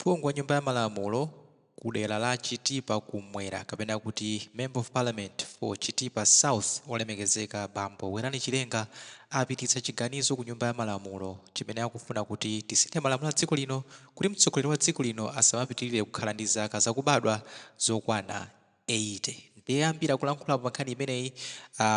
Phungu wa nyumba ya malamulo ku dera la Chitipa kumwera kapena kuti Member of Parliament for Chitipa South olemekezeka Bambo Werani Chilenga apititsa chiganizo ku nyumba ya malamulo chimene akufuna kuti tisinthe malamulo a dziko lino kuti mtsogoleri wa dziko lino asamapitirire kukhala ndi zaka zakubadwa zokwana 80. Ndiye ambiri akulankhula pa nkhani imeneyi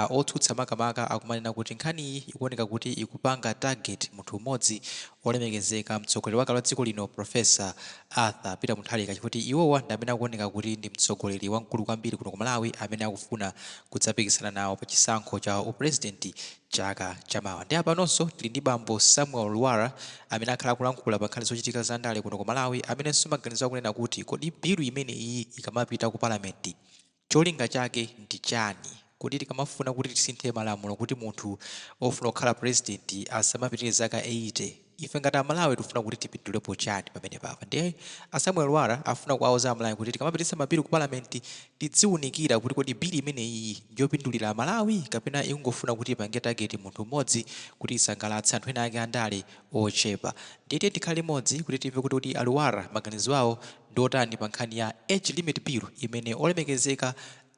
otsutsa makamaka akumanena kuti nkhaniyi ikuoneka kuti ikupanga target munthu umodzi olemekezeka mtsogoleri wakale wa dziko lino Profesa Arthur Peter Mutharika chifukwa iwowa ndi amene akuoneka kuti ndi mtsogoleri wamkulu kwambiri kuno ku Malawi amene akufuna kudzapikisana nawo pa chisankho cha upresidenti chaka chamawa. Ndi apanonso tili ndi Bambo Samuel Lwara amene akhala akulankhula pa nkhani zochitika za ndale kuno ku Malawi amenenso maganizo akunena kuti kodi bilu imene iyi ikamapita ku palamenti cholinga chake ndi chani, kuti tikamafuna kuti tisinthe malamulo kuti munthu ofuna kukhala president asamapitirire zaka 80 ife ngati amalawi tifuna kuti tipindulepo chani pamene papa. Ndiye Samuel Lwara afuna kuwauza amalawi kuti tikamapititsa mabilu ku palamenti tidziwunikira kuti kodi bili imene iyi ndiyopindulira amalawi kapena ikungofuna kuti ipange target munthu umodzi kuti isangalatse anthu ena ake andale ochepa. Ndiye tikhale limodzi kuti timve kuti Lwara maganizo awo ndotani pa nkhani ya age limit bill imene olemekezeka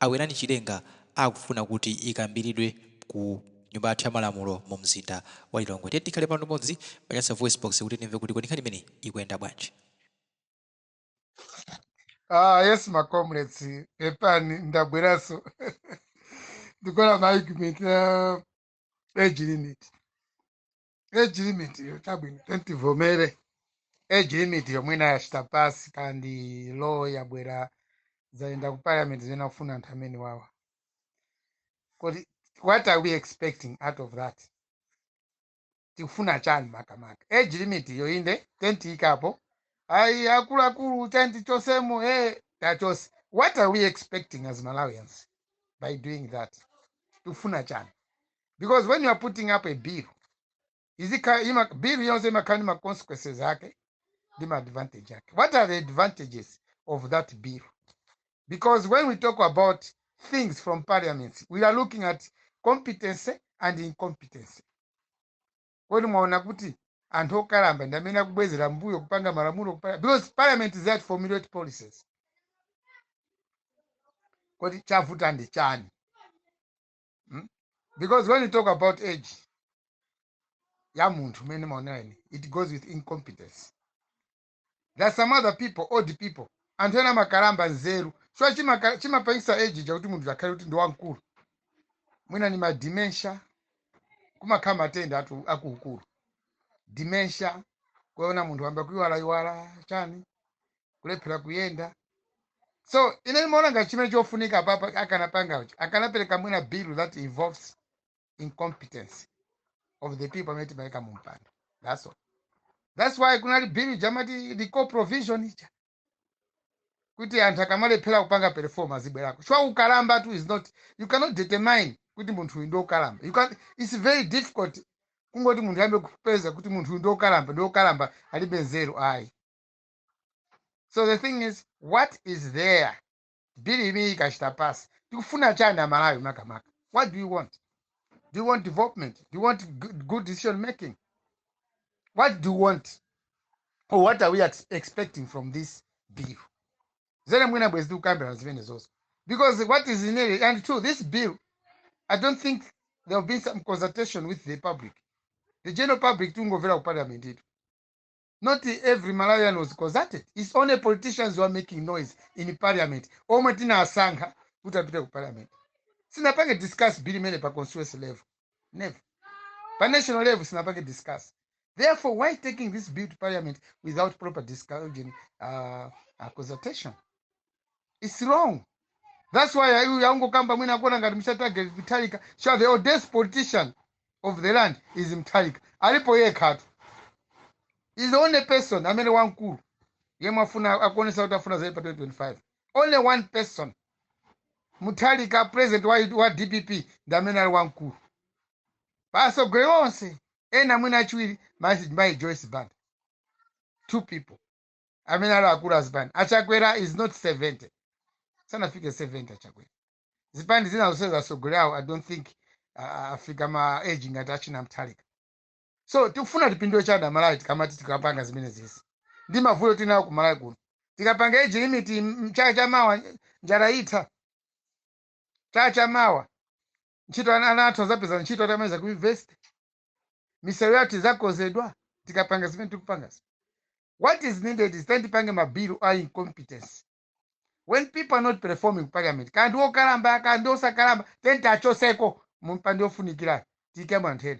Werani Chilenga akufuna kuti ikambiridwe ku nyumba yathu ya malamulo mu mzinda wa Lilongwe. Tiye tikhale pano limodzi pa Nyasa VoiceBox kuti timve kuti kodi nkhani imene ikuyenda bwanji. Yes, my comrades, epani ndabweraso ndikola ma argument age limit. Age limit yo tabwino tentivomere age limit yomwe inayachita pasi kandi law yabwera zaenda ku parliament zina kufuna anthu amene wawa. Kodi what are we expecting out of that? Tikufuna chani makamaka? Age limit yo inde tenti ikapo ai akulu tenti chosemo tachose. What are we expecting as Malawians by doing that? Tikufuna chani? Because when you are putting up a bill, bill yonse makani ma consequences zake dima advantage yake. What are the advantages of that bill? Because when we talk about things from parliament, we are looking at competency and incompetency. Kodi mwaona kuti anthu okalamba ndi amene akubwezera mbuyo kupanga malamulo because parliament is there to formulate policies. Kodi chavuta ndi chani? Because when you talk about age ya munthu mene maonani, it goes with incompetence. There are some other people, old people, anthu ena makalamba nzeru so chimapangisa age chakuti munthu akhale kuti ndi wankulu. Mwina ni ma dementia kumakhala matenda akukulu. Dementia kuona munthu amba kuyiwala chani kulephera kuyenda. So ine maona ngati chimene chofunika papa akanapereka mwina bill that involves incompetence of the people amene timayika mu mpando. That's all. That's why kunali bill jamati the co-provision icha kuti anthu akamalephera kupanga performance ibwerako. So ukalamba tu is not, you cannot determine kuti munthu uyu ndi okalamba. It's very difficult kungoti munthu ambe kupeza kuti munthu uyu ndi okalamba alibe nzeru ayi. So the thing is, what is there? Bill imene ikachita pasi tikufuna chani amalawi makamaka? What do you want? Do you want development? Do you want good decision making? What do you want? Or what are we expecting from this bill? Zene mwina bwezi ukambira zimene zonse. Because what is in it, and true, this bill, I don't think there will be some consultation with the public. The general public tungomvera ku parliament. Not every Malawian was consulted. It's only politicians who are making noise in parliament. Omwe tina asankha kuti apite ku parliament. Sinapange discuss bill imene pa constituency level. Never. Pa national level sinapange discuss. Therefore, why taking this bill to parliament without proper discussion, consultation? It's wrong. That's why yango kamba mwina kuona ngati mshatage Mutharika. Sure, the oldest politician of the land is Mutharika. Alipo yeye khatu. He's the only person amene wankulu. Yemwe afuna akuonesa kuti afuna zaidi pa 2025. Only one person. Mutharika, president wa DPP, ndi amene ali wankulu. Paso gwe onse ena mwina achiwiri my Joyce Band. Two people. Amene ali akulu azibani. Achakwera is not 70. Sana fike 70 achakwera. Zipandi zina zoseza sogolao, I don't think Africa ma aging at achina Mutharika. So tikufuna tipindule chana malawi tikamati tikapanga zimene zisi. ndi mavuto tinawo kumalawi kuno. Tikapanga age limit chaka chamawa njala itha. Chaka chamawa ntchito ana athu azapeza ntchito atamaliza ku university. Misewu yathu izakonzedwa tikapanga zimene tikupanga. What is needed is tipange mabilu a incompetence. When people are not performing parliament, kandi okalamba kandi osakalamba achoseko mumpande ofunikira tike manthera.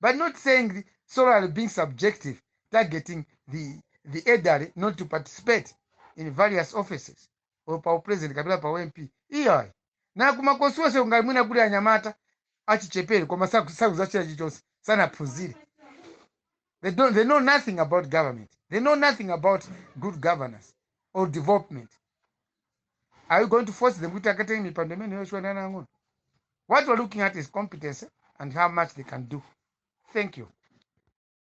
But not saying solely being subjective, targeting the elderly not to participate in various offices or pa president kapila pa MP. Iya. Na kuma constituency ungali mwina kuli ayamata achichepere koma sakuzachira chichonse sana phunzire. They know nothing about government. They know nothing about good governance or development. Are you going to force them to take me pandemic? What we're looking at is competence and how much they can do. Thank you.